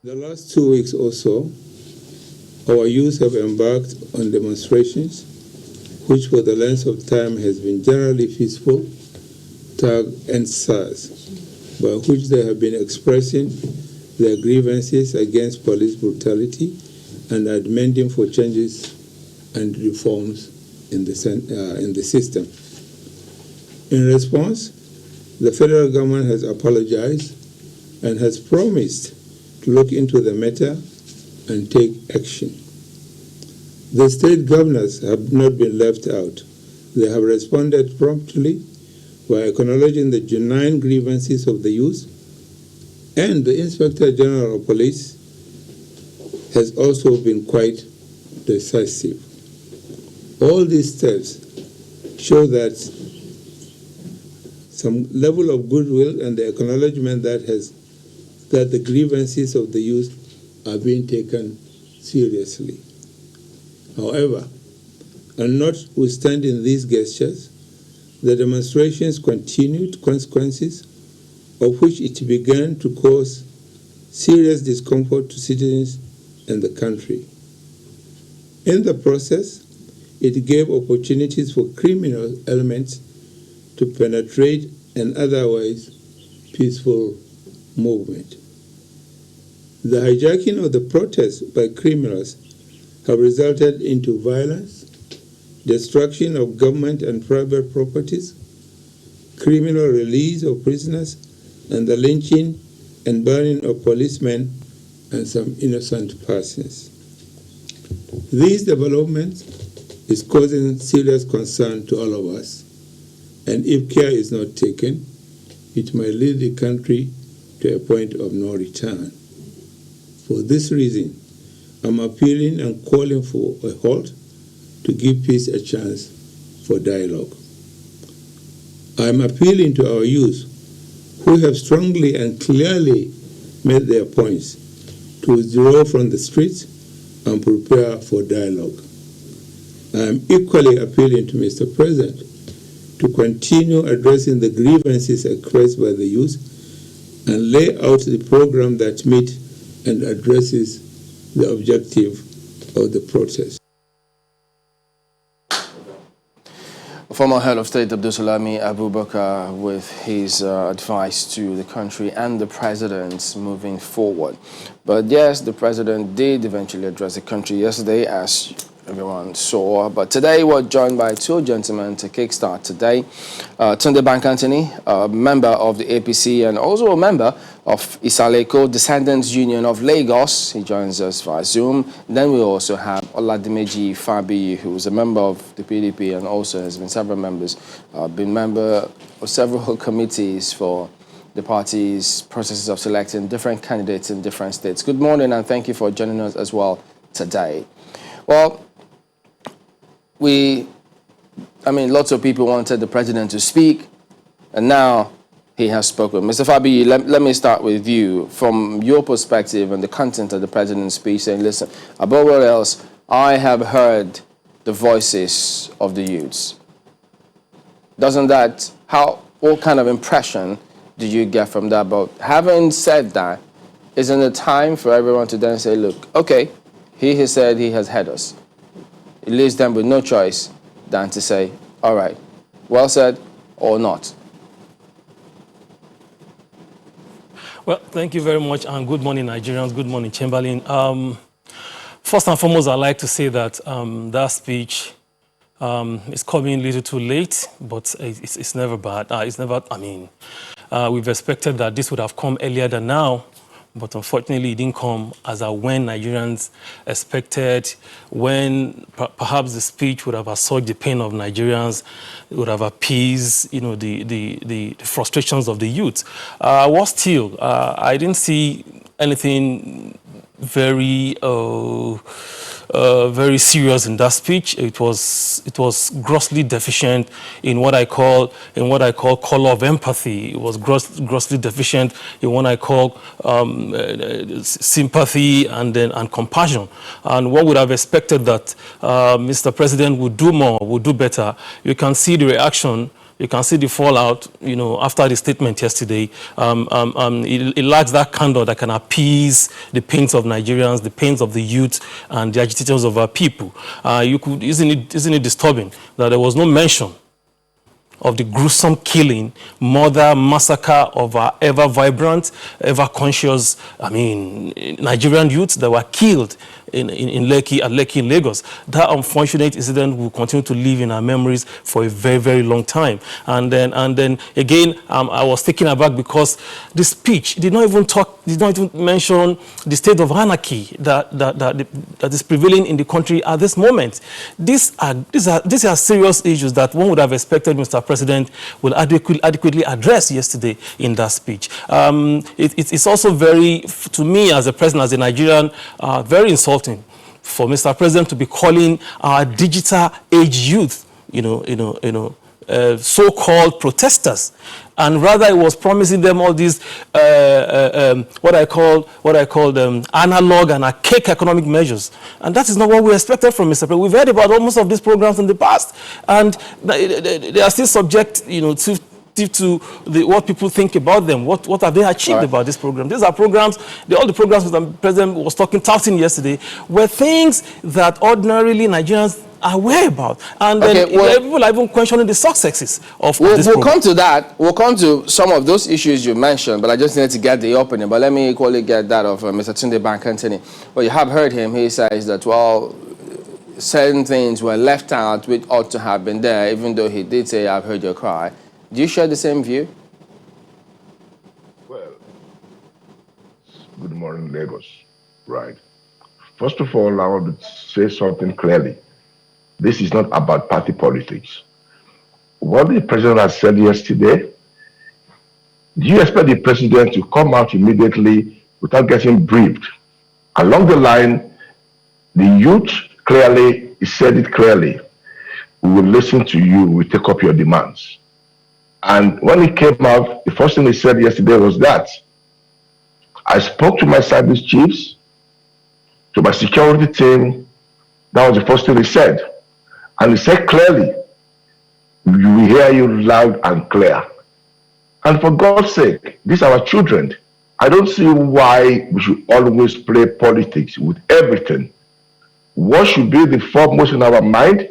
The last 2 weeks or so, our youth have embarked on demonstrations, which for the length of time has been generally peaceful, tag and SARS, by which they have been expressing their grievances against police brutality and are demanding for changes and reforms in the system. In response, the federal government has apologized and has promised to look into the matter and take action. The state governors have not been left out. They have responded promptly by acknowledging the genuine grievances of the youth, and the Inspector General of Police has also been quite decisive. All these steps show that some level of goodwill and the acknowledgement that the grievances of the youth are being taken seriously. However, and notwithstanding these gestures, the demonstrations continued, consequences of which it began to cause serious discomfort to citizens and the country. In the process, it gave opportunities for criminal elements to penetrate an otherwise peaceful movement. The hijacking of the protests by criminals have resulted into violence, destruction of government and private properties, criminal release of prisoners, and the lynching and burning of policemen and some innocent persons. These developments is causing serious concern to all of us, and if care is not taken, it may lead the country to a point of no return. For this reason, I'm appealing and calling for a halt to give peace a chance for dialogue. I'm appealing to our youth who have strongly and clearly made their points to withdraw from the streets and prepare for dialogue. I'm equally appealing to Mr. President to continue addressing the grievances expressed by the youth and lay out the program that meets and addresses the objective of the protest. Former head of state Abdulsalami Abubakar with his advice to the country and the president moving forward. But yes, the president did eventually address the country yesterday, as everyone saw. But today we're joined by two gentlemen to kickstart today. Tunde Bankantini, a member of the APC and also a member of Isaleko Descendants Union of Lagos. He joins us via Zoom. Then we also have Oladimeji Fabiyi, who is a member of the PDP and also has been several members, been member of several committees for the party's processes of selecting different candidates in different states. Good morning and thank you for joining us as well today. Well, lots of people wanted the president to speak, and now he has spoken. Mr. Fabiyi, let me start with you. From your perspective and the content of the president's speech, saying, listen, above all else, I have heard the voices of the youths. What kind of impression do you get from that? But having said that, isn't it time for everyone to then say, look, okay, he has said he has heard us. It leaves them with no choice than to say, all right, well said or not. Well, thank you very much, and good morning, Nigerians. Good morning, Chamberlain. First and foremost, I'd like to say that that speech is coming a little too late, but it's never bad. We've expected that this would have come earlier than now, but unfortunately it didn't come as when Nigerians expected, when perhaps the speech would have assuaged the pain of Nigerians, it would have appeased, the frustrations of the youth. I didn't see anything very serious in that speech. It was grossly deficient in what I call color of empathy. It was grossly deficient in what I call sympathy and compassion. And one would have expected that Mr. President would do more, would do better. You can see the reaction You can see the fallout, you know, after the statement yesterday. It lacks that candor that can appease the pains of Nigerians, the pains of the youth, and the agitations of our people. Isn't it disturbing that there was no mention of the gruesome killing, murder, massacre of our ever vibrant, ever conscious, Nigerian youths that were killed in Lekki, at Lekki in Lagos. That unfortunate incident will continue to live in our memories for a very, very long time. And then again, I was taken aback because the speech did not even mention the state of anarchy that is prevailing in the country at this moment. These are serious issues that one would have expected Mr. President will adequately address yesterday in that speech. It's also very, to me as a president, as a Nigerian, very insulting for Mr. President to be calling our digital age youth, so-called protesters, and rather it was promising them all these what I call them analog and archaic economic measures, and that is not what we expected from Mr. President. We've heard about almost of these programs in the past, and they are still subject, to what people think about them. What have they achieved about this program? These are programs, all the programs the President was touting yesterday, were things that ordinarily Nigerians are aware about. And then people are even questioning the successes of this program. We'll come to that. We'll come to some of those issues you mentioned, but I just need to get the opening. But let me equally get that of Mr. Tunde Bankantini. Well, you have heard him. He says that, well, certain things were left out which ought to have been there, even though he did say, I've heard your cry. Do you share the same view? Well, good morning, Lagos. Right. First of all, I want to say something clearly. This is not about party politics. What the president has said yesterday, do you expect the president to come out immediately without getting briefed? Along the line, the youth clearly, he said it clearly, we will listen to you, we will take up your demands. And when he came out, the first thing he said yesterday was that I spoke to my service chiefs, to my security team. That was the first thing he said. And he said clearly, we will hear you loud and clear. And for God's sake, these are our children. I don't see why we should always play politics with everything. What should be the foremost in our mind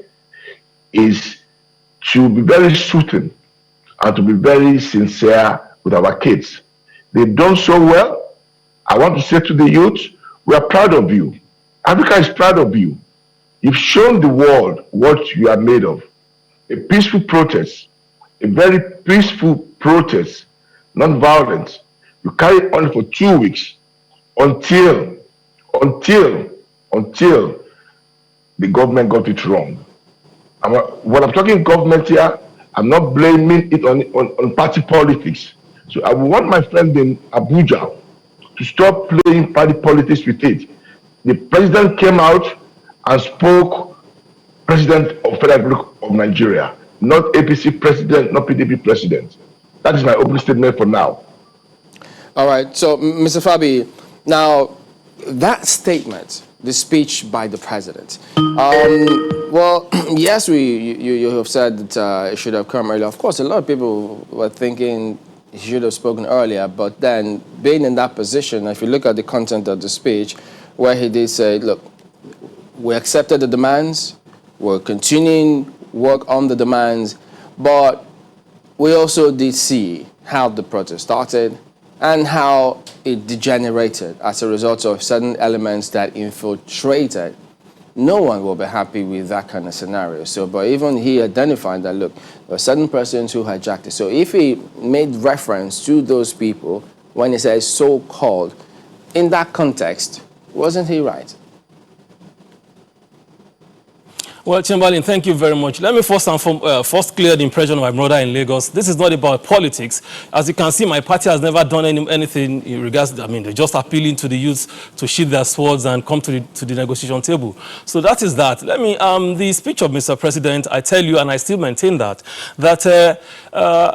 is to be very soothing and to be very sincere with our kids. They've done so well. I want to say to the youth, we are proud of you. Africa is proud of you. You've shown the world what you are made of. A peaceful protest, a very peaceful protest, non-violent. You carried on for 2 weeks until the government got it wrong. When I'm talking government here, I'm not blaming it on party politics. So I want my friend in Abuja to stop playing party politics with it. The president came out and spoke President of Federal Republic of Nigeria, not APC president, not PDP president. That is my opening statement for now. All right. So, Mr. Fabiyi, now that statement, the speech by the president. Well, yes, you have said that it should have come earlier. Of course, a lot of people were thinking he should have spoken earlier, but then being in that position, if you look at the content of the speech, where he did say, look, we accepted the demands, we're continuing work on the demands, but we also did see how the protest started and how it degenerated as a result of certain elements that infiltrated. No one will be happy with that kind of scenario. So, but even he identified that, look, there are certain persons who hijacked it. So if he made reference to those people when he says so-called, in that context, wasn't he right? Well, Chamberlain, thank you very much. Let me first clear the impression of my brother in Lagos. This is not about politics. As you can see, my party has never done anything in regards to, they're just appealing to the youth to sheath their swords and come to the negotiation table. So that is that. Let me, the speech of Mr. President, I tell you, and I still maintain that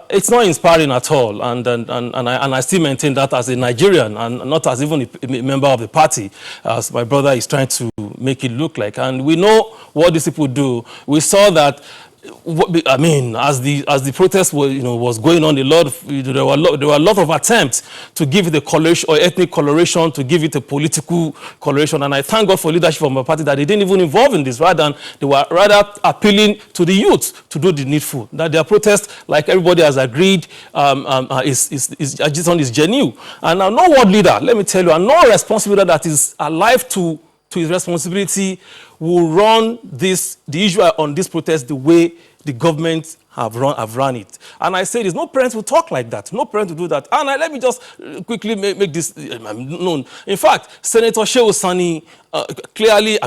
it's not inspiring at all. And I still maintain that as a Nigerian and not as even a member of the party, as my brother is trying to make it look like. And we know what these people do. We saw that I mean, as the protest was going on, there were a lot of attempts to give it a coloration or ethnic coloration, to give it a political coloration. And I thank God for leadership from my party that they didn't even involve in this, rather than they were rather appealing to the youth to do the needful. That their protest, like everybody has agreed, is genuine. And no world leader, let me tell you, and no responsible leader that is alive to his responsibility will run the issue on this protest the way the government have run it. And I say this, no parents will talk like that. No parents will do that. And let me just quickly make this known. In fact, Senator Shehu Sani clearly,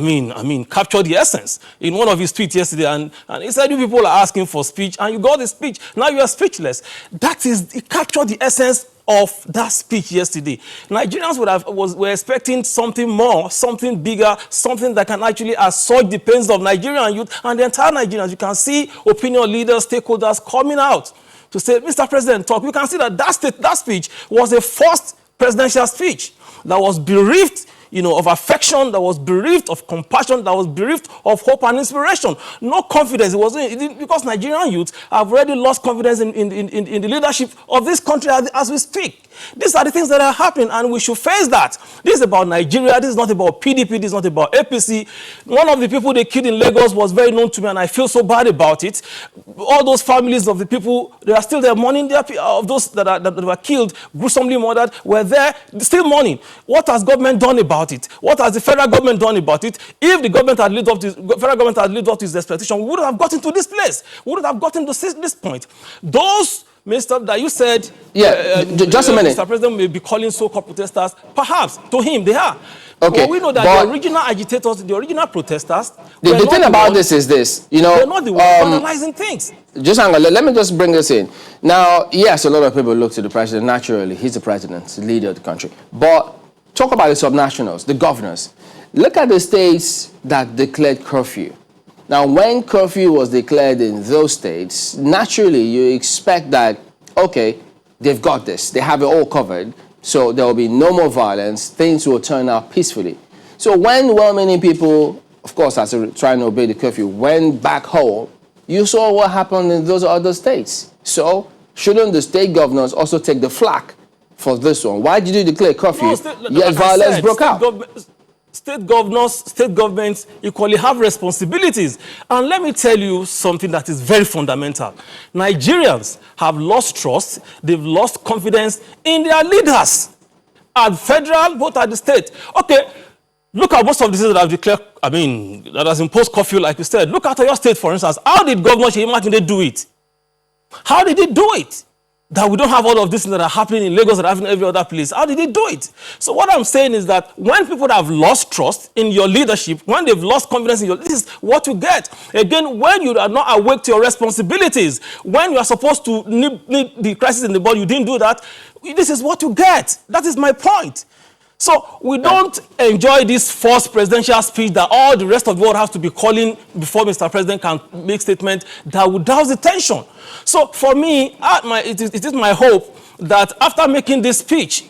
captured the essence in one of his tweets yesterday. And he said, you people are asking for speech, and you got the speech. Now you are speechless. He captured the essence of that speech yesterday. Nigerians were expecting something more, something bigger, something that can actually assuage the pains of Nigerian youth and the entire Nigerians. You can see opinion leaders, stakeholders coming out to say, Mr. President, talk. You can see that speech was a forced presidential speech that was bereft of affection, that was bereaved of compassion, that was bereaved of hope and inspiration. No confidence. Because Nigerian youth have already lost confidence in the leadership of this country as we speak. These are the things that are happening, and we should face that. This is about Nigeria. This is not about PDP. This is not about APC. One of the people they killed in Lagos was very known to me, and I feel so bad about it. All those families of the people, they are still there mourning of those that were killed, gruesomely murdered, were there still mourning. What has government done about it? What has the federal government done about it? If the government had lived up to federal government had lived up to its expectation, we wouldn't have gotten to this place. We wouldn't have gotten to this point. Those Minister, that you said, just a minute. Mr. President may be calling so-called protesters. Perhaps to him they are. Okay, but we know that the original agitators, the original protesters. The thing about this is this, they're not the ones analyzing things. Just hang on. Let me just bring this in. Now, yes, a lot of people look to the president. Naturally, he's the president, the leader of the country. But talk about the subnationals, the governors. Look at the states that declared curfew. Now, when curfew was declared in those states, naturally you expect that, okay, they've got this. They have it all covered. So there will be no more violence. Things will turn out peacefully. So when well-meaning people, of course, as trying to obey the curfew, went back home, you saw what happened in those other states. So shouldn't the state governors also take the flak for this one? Why did you declare curfew? Yet violence broke out. State governors, state governments equally have responsibilities. And let me tell you something that is very fundamental. Nigerians have lost trust, they've lost confidence in their leaders at federal, both at the state. Okay, look at most of the states that have declared, that has imposed curfew, like you said. Look at your state, for instance. How did Governor Seyi Makinde do it? How did he do it? That we don't have all of this that are happening in Lagos that are happening in every other place. How did they do it? So what I'm saying is that when people have lost trust in your leadership, when they've lost confidence in this is what you get. Again, when you are not awake to your responsibilities, when you are supposed to nip the crisis in the bud, you didn't do that, this is what you get. That is my point. So we don't enjoy this forced presidential speech that all the rest of the world has to be calling before Mr. President can make statement that would douse the tension. So for me, it is my hope that after making this speech,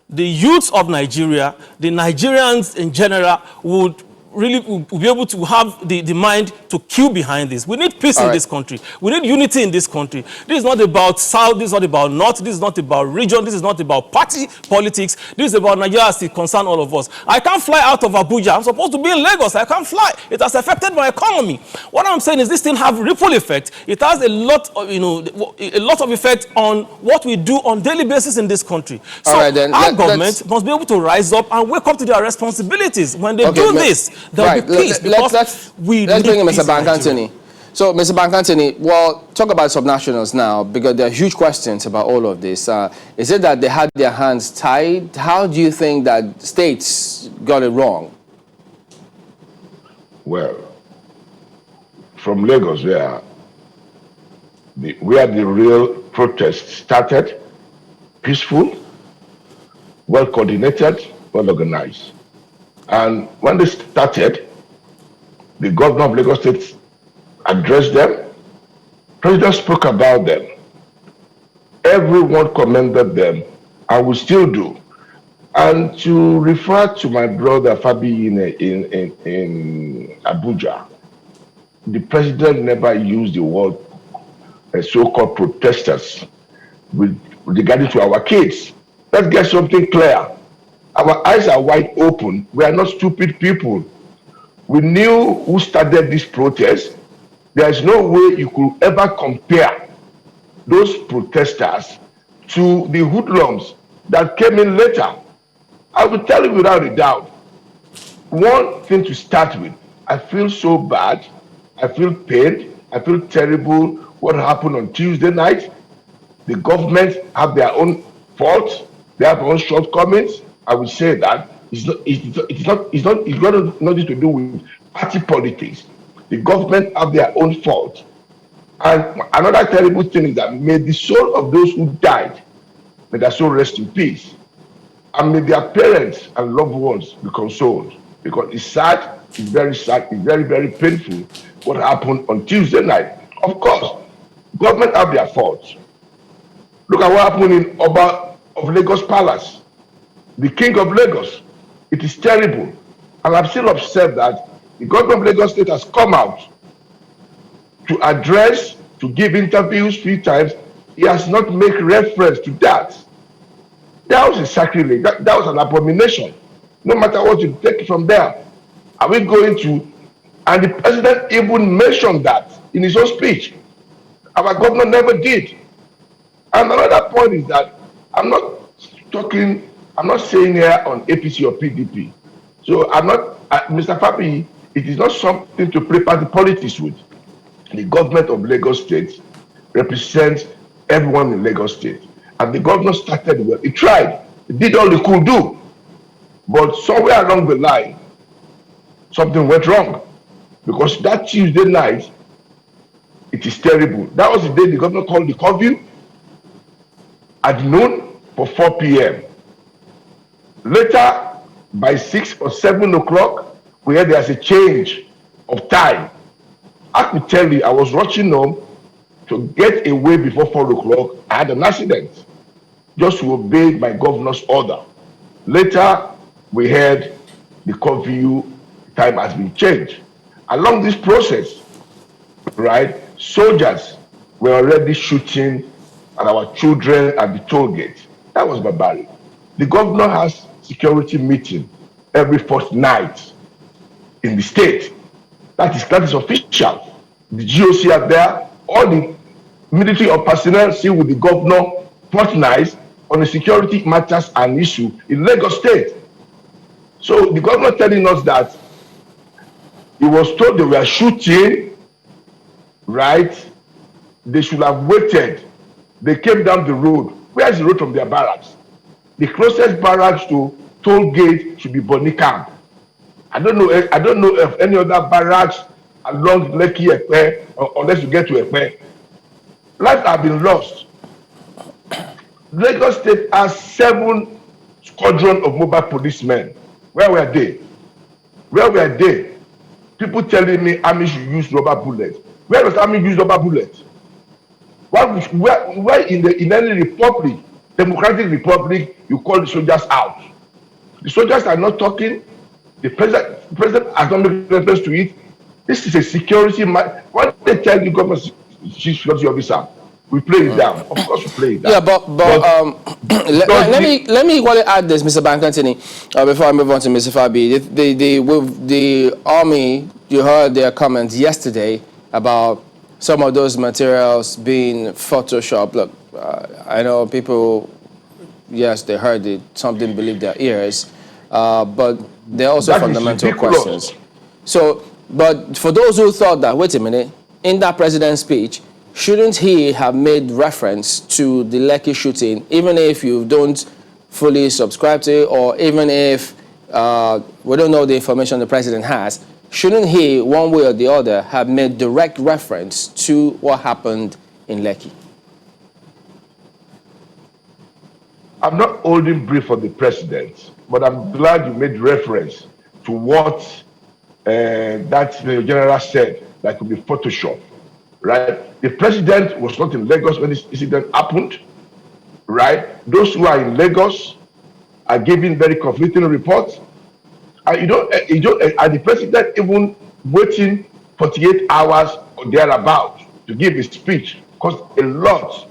the youth of Nigeria, the Nigerians in general, would be able to have the mind to queue behind this. We need peace in this country. We need unity in this country. This is not about South, this is not about North, this is not about region, this is not about party politics. This is about Nigeria as it concerns all of us. I can't fly out of Abuja. I'm supposed to be in Lagos. I can't fly. It has affected my economy. What I'm saying is this thing have ripple effect. It has a lot of, a lot of effect on what we do on daily basis in this country. So our government must be able to rise up and wake up to their responsibilities. When they do this, there will be peace. Let's bring in Mr. Bankantoni. So, Mr. Bankantoni, well, talk about subnationals now, because there are huge questions about all of this. Is it that they had their hands tied? How do you think that states got it wrong? Well, from Lagos, where the real protest started, peaceful, well coordinated, well organized. And when they started, the governor of Lagos State addressed them. President spoke about them. Everyone commended them, and will still do. And to refer to my brother Fabiyi in Abuja, the president never used the word so-called protesters with regarding to our kids. Let's get something clear. Our eyes are wide open. We are not stupid people. We knew who started this protest. There is no way you could ever compare those protesters to the hoodlums that came in later. I will tell you without a doubt, one thing to start with, I feel so bad, I feel pained, I feel terrible what happened on Tuesday night. The government have their own faults, they have their own shortcomings. I would say that it's got nothing to do with party politics. The government have their own faults. And another terrible thing is that may the soul of those who died, may their soul rest in peace. And may their parents and loved ones be consoled. Because it's sad, it's very sad, it's very, very painful what happened on Tuesday night. Of course, government have their faults. Look at what happened in Oba of Lagos Palace, the king of Lagos. It is terrible. And I'm still upset that the government of Lagos State has come out to address, to give interviews 3 times. He has not made reference to that. That was a sacrilege. That was an abomination. No matter what you take it from there. Are we going to? And the president even mentioned that in his own speech. Our governor never did. And another point is that I'm not saying here on APC or PDP. So I'm not, Mr. Fabiyi, it is not something to play party politics with. The government of Lagos State represents everyone in Lagos State. And the governor started well. He tried. He did all he could do. But somewhere along the line, something went wrong. Because that Tuesday night, it is terrible. That was the day the governor called the curfew at noon for 4 p.m. Later, by 6 or 7 o'clock, we heard there's a change of time. I could tell you, I was rushing home to get away before 4 o'clock. I had an accident just to obey my governor's order. Later, we heard the curfew time has been changed. Along this process, right, soldiers were already shooting at our children at the toll gate. That was barbaric. The governor has security meeting every fortnight in the state. That is official. The GOC are there. All the military or personnel sit with the governor fortnight on the security matters and issue in Lagos State. So the governor telling us that he was told they were shooting, right? They should have waited. They came down the road. Where is the road from their barracks? The closest barracks to toll gate should be Bonny Camp. I don't know if any other barracks along Lekki Ekpe, unless you get to Ekpe. Lives have been lost. Lagos State has 7 squadron of mobile policemen. Where were they? Where were they? People telling me army should use rubber bullets. Where does army use rubber bullets? Why in any republic, democratic republic, you call the soldiers out? The soldiers are not talking. The president has not made reference to it. This is a security matter. What they tell the government security officer, we play it down. Of course, we play it down. Yeah, but let me equally add this, Mr. Bankantini, before I move on to Mr. Fabiyi. The army, you heard their comments yesterday about some of those materials being photoshopped. Look, I know people, yes, they heard it. Some didn't believe their ears, but they're also that fundamental questions. So, but for those who thought that, wait a minute, in that president's speech, shouldn't he have made reference to the Lekki shooting, even if you don't fully subscribe to it, or even if we don't know the information the president has, shouldn't he, one way or the other, have made direct reference to what happened in Lekki? I'm not holding brief for the president, but I'm glad you made reference to what that general said that could be Photoshop, right? The president was not in Lagos when this incident happened, right? Those who are in Lagos are giving very conflicting reports. And and the president even waiting 48 hours or thereabout to give a speech. Cost a lot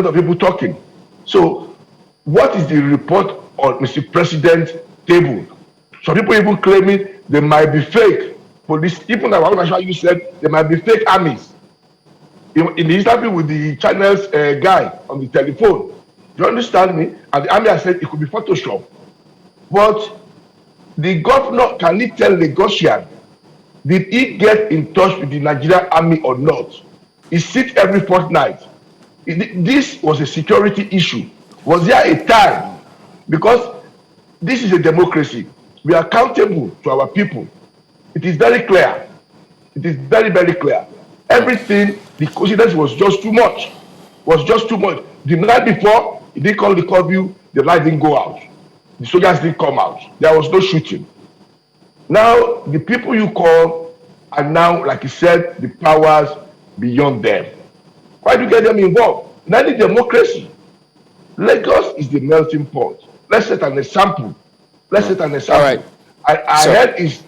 of people talking. So what is the report on Mr. President's table? Some people even claiming they might be fake police. Even our national youth said there might be fake armies. In the interview with the channel's guy on the telephone, you understand me? And the army has said it could be Photoshop. But the governor, can he tell Lagosian, did he get in touch with the Nigerian army or not? He sits every fortnight. This was a security issue. Was there a time? Because this is a democracy. We are accountable to our people. It is very clear. It is very, very clear. Everything, the coincidence was just too much. The night before, he didn't call the curfew, the light didn't go out. The soldiers didn't come out. There was no shooting. Now, the people you call are now, like you said, the powers beyond them. Why do you get them involved? In any democracy, Lagos is the melting pot. Let's set an example. All right. I heard is...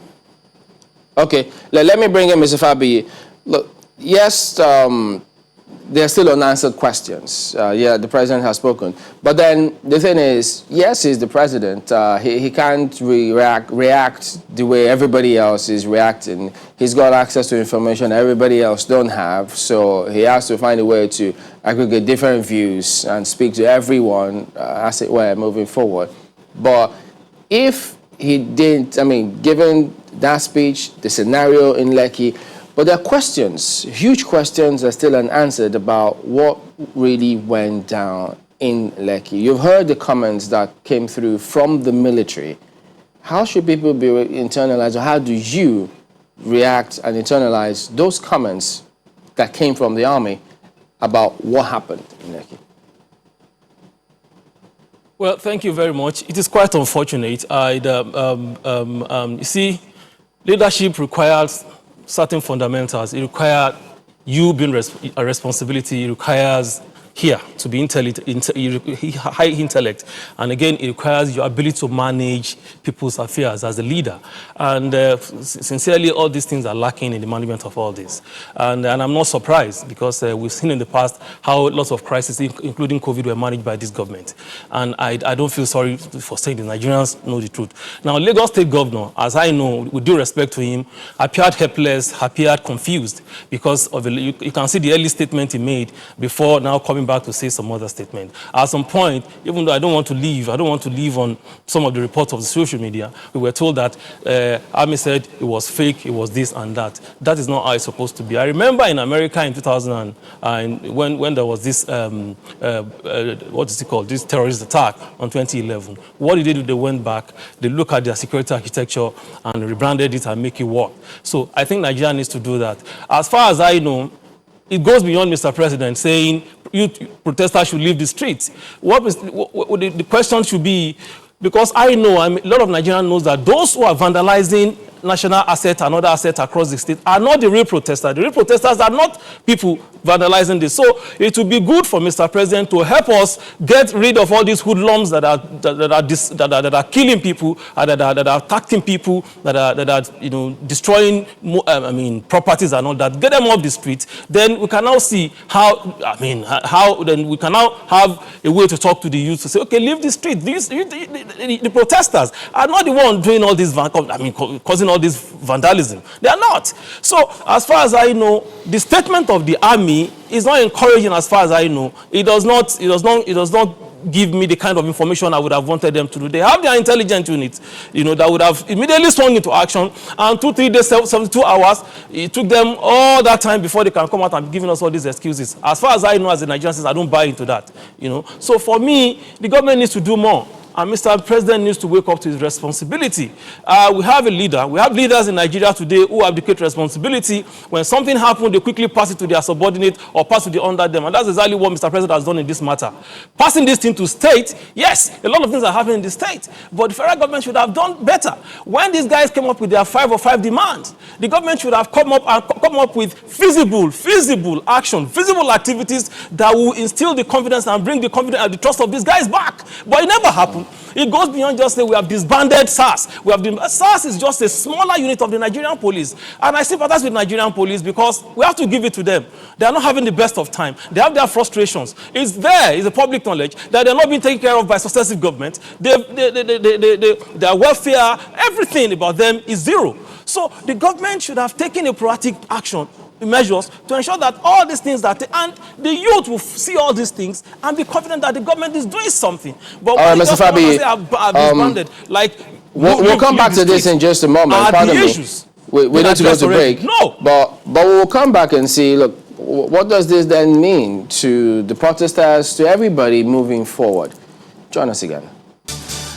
Okay, let me bring in Mr. Fabiyi. Look, yes, there are still unanswered questions. Yeah, the president has spoken. But then the thing is, yes, he's the president. He can't react the way everybody else is reacting. He's got access to information everybody else don't have. So he has to find a way to aggregate different views and speak to everyone, as it were, moving forward. But if he didn't, I mean, given that speech, the scenario in Lekki, but there are questions, huge questions are still unanswered about what really went down in Lekki. You've heard the comments that came through from the military. How should people be internalized, or how do you react and internalize those comments that came from the army about what happened in Lekki? Well, thank you very much. It is quite unfortunate. You see, leadership requires certain fundamentals. It requires you being a responsibility. It requires here to be high intellect. And again, it requires your ability to manage people's affairs as a leader. And sincerely, all these things are lacking in the management of all this. And I'm not surprised, because we've seen in the past how lots of crises, including COVID, were managed by this government. And I don't feel sorry for saying the Nigerians know the truth. Now, Lagos State Governor, as I know, with due respect to him, appeared helpless, appeared confused, because of you can see the early statement he made before now coming back to say some other statement. At some point, even though I don't want to leave on some of the reports of the social media, we were told that Army said it was fake, it was this and that. That is not how it's supposed to be. I remember in America in 2000, when there was this, what is it called, this terrorist attack on 2011. What did they do? They went back, they looked at their security architecture and rebranded it and make it work. So I think Nigeria needs to do that. As far as I know, it goes beyond Mr. President saying you protesters should leave the streets. What the question should be, because I know, a lot of Nigerians knows that those who are vandalizing national assets and other assets across the state are not the real protesters. The real protesters are not people vandalizing this. So it would be good for Mr. President to help us get rid of all these hoodlums that are killing people, that are attacking people, that are destroying properties and all that. Get them off the streets. Then we can now see how then we can now have a way to talk to the youth to say, okay, leave the street. The protesters are not the one doing all this, causing all this vandalism. They are not. So as far as I know, the statement of the army is not encouraging. As far as I know, it does not give me the kind of information I would have wanted them to do. They have their intelligence unit, that would have immediately swung into action. And 2-3 days, 72 hours, it took them all that time before they can come out and giving us all these excuses. As far as I know, as a Nigerian, I don't buy into that. So for me, the government needs to do more. And Mr. President needs to wake up to his responsibility. We have a leader. We have leaders in Nigeria today who abdicate responsibility. When something happens, they quickly pass it to their subordinate or pass it to the under them. And that's exactly what Mr. President has done in this matter. Passing this thing to state, yes, a lot of things are happening in the state. But the federal government should have done better. When these guys came up with their 505 demands, the government should have come up with feasible action, feasible activities that will instill the confidence and bring the confidence and the trust of these guys back. But it never happened. It goes beyond just say we have disbanded SARS. SARS is just a smaller unit of the Nigerian police. And I sympathize with Nigerian police because we have to give it to them. They are not having the best of time. They have their frustrations. It's a public knowledge that they're not being taken care of by successive governments. Their welfare, everything about them is zero. So the government should have taken a proactive action, measures to ensure that all these things and the youth will see all these things and be confident that the government is doing something. But all right, Mr. Fabiyi, disbanded, like we'll come back to this in just a moment. Pardon me. We need to go to break. No, but we'll come back and see. Look, what does this then mean to the protesters, to everybody moving forward? Join us again.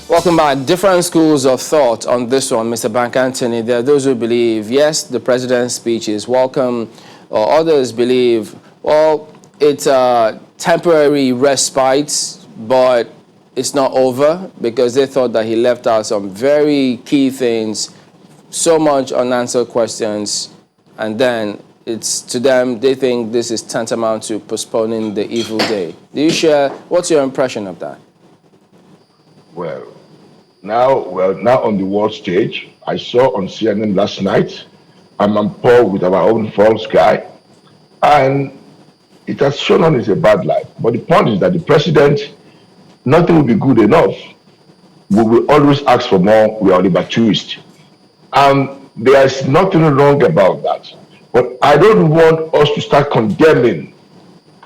Welcome back. Different schools of thought on this one, Mr. Bank Anthony. There are those who believe, yes, the president's speech is welcome, or others believe, well, it's a temporary respite, but it's not over, because they thought that he left out some very key things, so much unanswered questions, and then it's to them, they think this is tantamount to postponing the evil day. Do you share, what's your impression of that? Well, now on the world stage, I saw on CNN last night, I'm on par with our own false guy, and it has shown on is a bad life. But the point is that the president, nothing will be good enough. We will always ask for more. We are libertarians. There is nothing wrong about that. But I don't want us to start condemning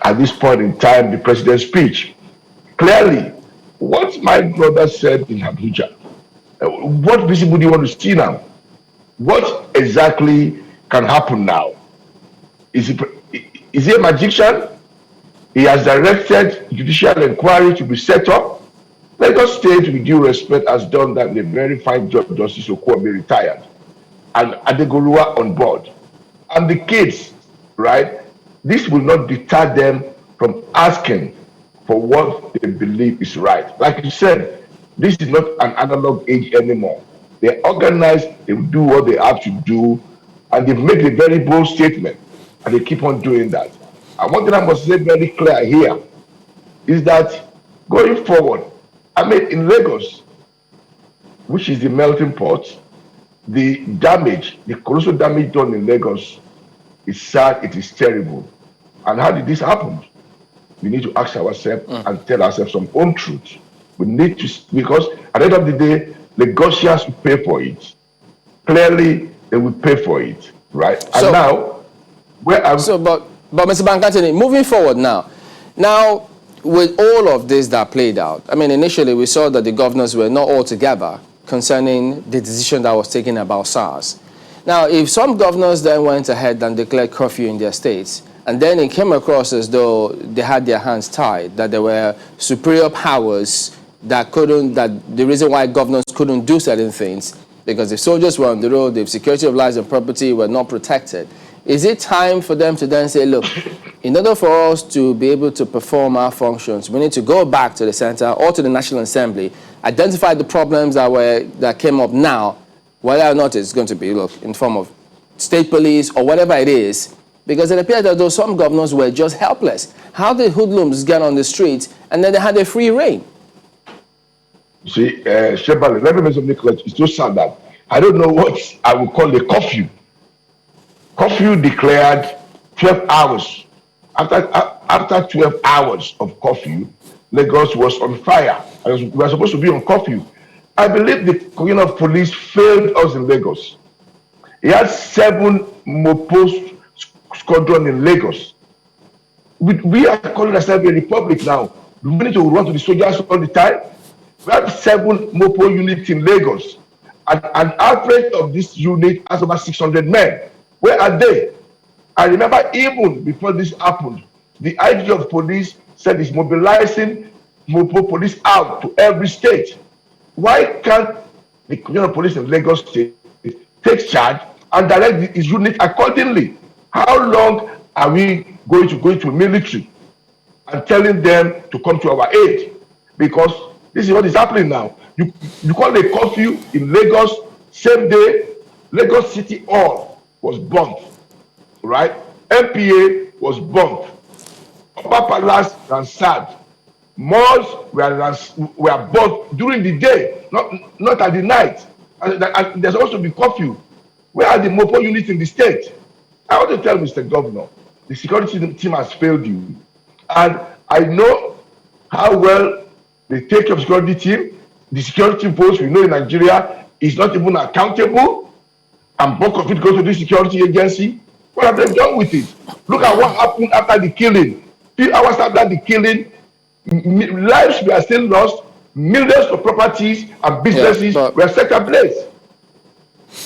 at this point in time the president's speech. Clearly, what my brother said in Abuja, what visible do you want to see now? What exactly can happen now? Is he a magician? He has directed judicial inquiry to be set up. Lagos State, with due respect, has done that with a very fine job. Justice Okwuobi retired, and Adegoluwa on board. And the kids, right? This will not deter them from asking for what they believe is right. Like you said, this is not an analog age anymore. They're organized, they will do what they have to do, and they've made a very bold statement, and they keep on doing that. And one thing I must say very clear here is that going forward, I mean, in Lagos, which is the melting pot, the damage, the colossal damage done in Lagos is sad, it is terrible. And how did this happen? We need to ask ourselves and tell ourselves some own truth. We need to, because at the end of the day, Lagosians will pay for it. Clearly, they will pay for it, right? So, and now, where are so, but Mr. Bankatini, moving forward now, with all of this that played out, I mean, initially we saw that the governors were not all together concerning the decision that was taken about SARS. Now, if some governors then went ahead and declared curfew in their states, and then it came across as though they had their hands tied, that there were superior powers that the reason why governors couldn't do certain things, because if soldiers were on the road, if security of lives and property were not protected, is it time for them to then say, look, in order for us to be able to perform our functions, we need to go back to the center or to the National Assembly, identify the problems that came up now, whether or not it's going to be, look, in form of state police or whatever it is, because it appeared that though some governors were just helpless. How did hoodlums get on the streets and then they had a free reign? See, Shebali, let me make something clear. It's so sad that I don't know what I would call a curfew. Curfew declared 12 hours. After 12 hours of curfew, Lagos was on fire. We were supposed to be on curfew. I believe the commissioner of police failed us in Lagos. He had 7 Mopo squadron in Lagos. We are calling ourselves a republic now. We need to run to the soldiers all the time. We have 7 Mopo units in Lagos. And an average of this unit has over 600 men. Where are they? I remember even before this happened, the IG of police said he's mobilizing Mopo police out to every state. Why can't the commissioner of police in Lagos State take charge and direct his unit accordingly? How long are we going to go into military and telling them to come to our aid? Because this is what is happening now. You call a curfew in Lagos, same day, Lagos City Hall was bombed, right? MPA was bombed. Upper Palace ransacked. Malls were bought during the day, not at the night. And there's also be curfew. Where are the MOPO units in the state? I want to tell Mr. Governor, the security team has failed you. And I know how well they take your security team. The security force we know in Nigeria is not even accountable, and bulk of it goes to the security agency. What have they done with it? Look at what happened after the killing. Few hours after the killing, lives were still lost, millions of properties and businesses were set ablaze.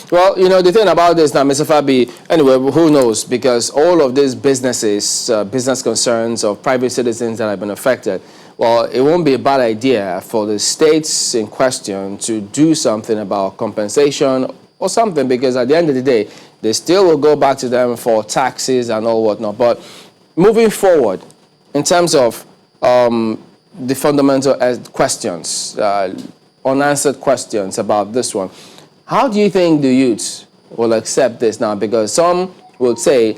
Well, you know, the thing about this now, Mr. Fabiyi, anyway, who knows? Because all of these businesses, business concerns of private citizens that have been affected, well, it won't be a bad idea for the states in question to do something about compensation or something, because at the end of the day, they still will go back to them for taxes and all whatnot. But moving forward, in terms of the fundamental questions, unanswered questions about this one, how do you think the youth will accept this now? Because some will say,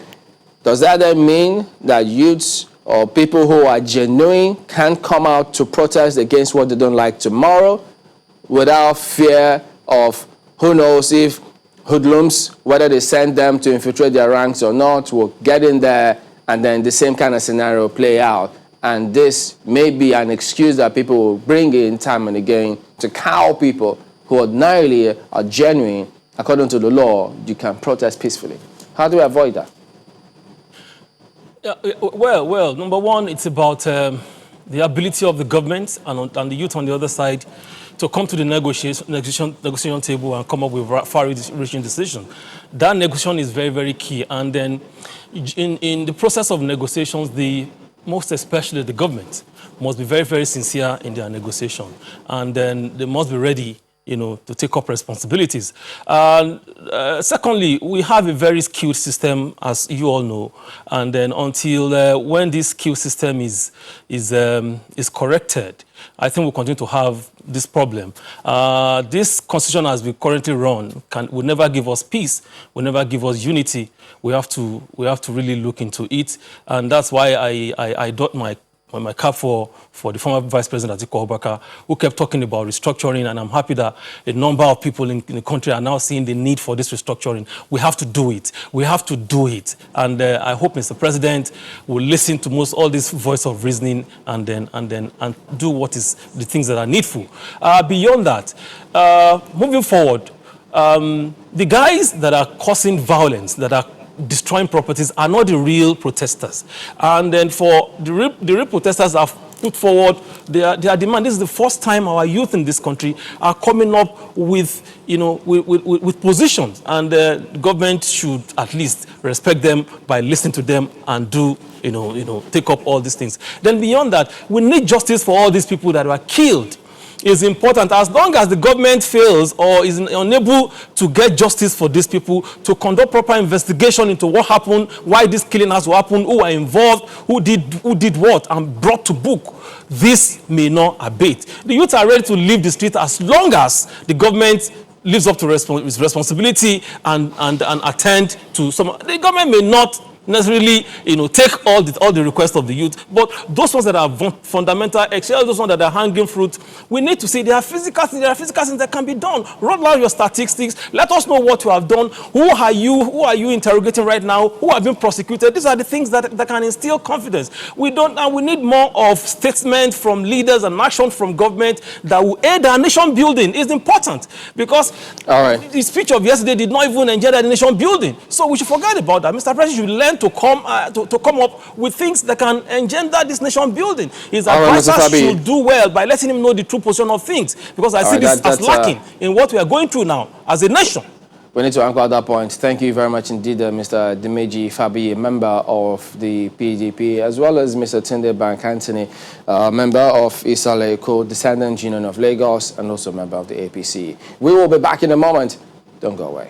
does that then mean that youths or people who are genuine can't come out to protest against what they don't like tomorrow without fear of who knows if hoodlums, whether they send them to infiltrate their ranks or not, will get in there and then the same kind of scenario play out? And this may be an excuse that people will bring in time and again to cow people who ordinarily are genuine. According to the law, you can protest peacefully. How do we avoid that? Well, number one, it's about the ability of the government and the youth on the other side to come to the negotiation table and come up with far-reaching decisions. That negotiation is very, very key. And then in the process of negotiations, most especially the government must be very, very sincere in their negotiation. And then they must be ready, to take up responsibilities. Secondly, we have a very skilled system, as you all know. And then until when this skilled system is corrected, I think we'll continue to have this problem. This constitution as we currently run will never give us peace, will never give us unity. We have to really look into it. And that's why I dot my cap for the former Vice President Atiku Abubakar, who kept talking about restructuring, and I'm happy that a number of people in the country are now seeing the need for this restructuring. We have to do it. We have to do it. And I hope Mr. President will listen to all this voice of reasoning and do what is the things that are needful. Beyond that, moving forward, the guys that are causing violence, that are destroying properties, are not the real protesters. And then for the real protesters have put forward their demand. This is the first time our youth in this country are coming up with positions, and the government should at least respect them by listening to them and take up all these things. Then beyond that, we need justice for all these people that were killed. Is important. As long as the government fails or is unable to get justice for these people, to conduct proper investigation into what happened, why this killing has to happen, who are involved, who did what, and brought to book, this may not abate. The youth are ready to leave the street as long as the government lives up to its responsibility and attend to some. The government may not necessarily, take all the requests of the youth, but those ones that are fundamental, those ones that are hanging fruit, we need to see there are physical things that can be done. Roll out your statistics. Let us know what you have done. Who are you interrogating right now? Who have been prosecuted? These are the things that can instill confidence. We need more of statements from leaders and action from government that will aid our nation building. Is important, because the speech of yesterday did not even engender the nation building. So we should forget about that. Mr. President should learn to come up with things that can engender this nation building. His advisors should do well by letting him know the true position of things, because I see this as lacking in what we are going through now as a nation. We need to anchor at that point. Thank you very much indeed, Mr. Dimeji Fabiyi, member of the PDP, as well as Mr. Tunde Bank Anthony, member of Isale Dissenting Union of Lagos, and also member of the APC. We will be back in a moment. Don't go away.